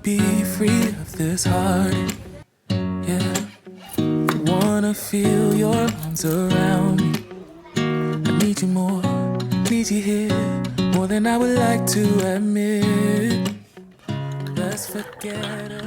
be free of this heart. Yeah, wanna feel your arms around me. I need you more, need you here, more than I would like to admit. Let's forget it.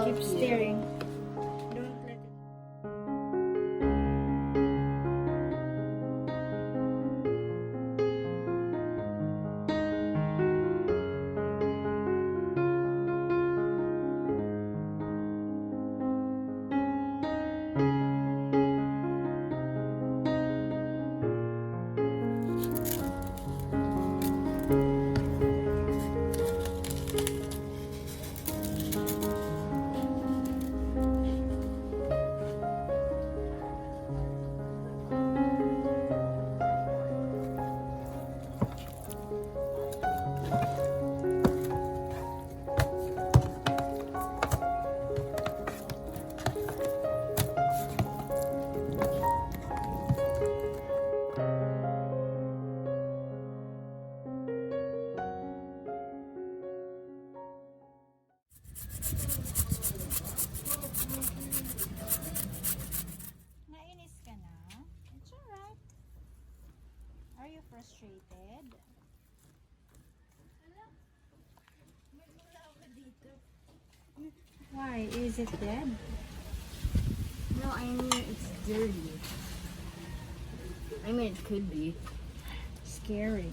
Keep staring. Don't let it. Nainis ka na? It's alright. Are you frustrated? Why? Is it dead? No, I mean it's dirty. I mean it could be. Scary.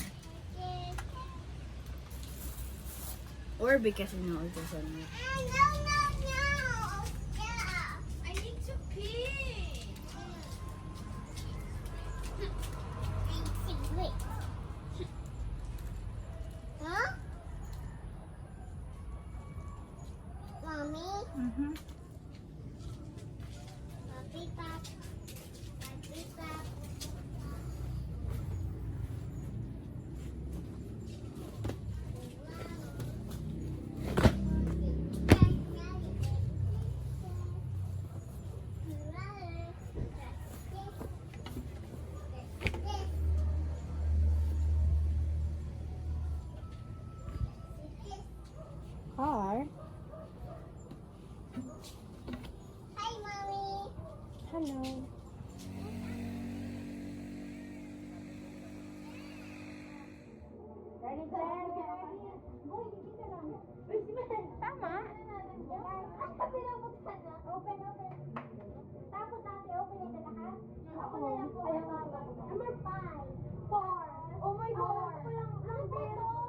Or because you know it doesn't. I need to pee. Huh? Mommy? Mm-hmm. Papi pap. Papi pap. Car? Hi, mommy. Hello. Tama. Open, open. Tapos natin, open ito lahat. Ako na lang po. Number 5. 4. Oh my God. Ano ba ito?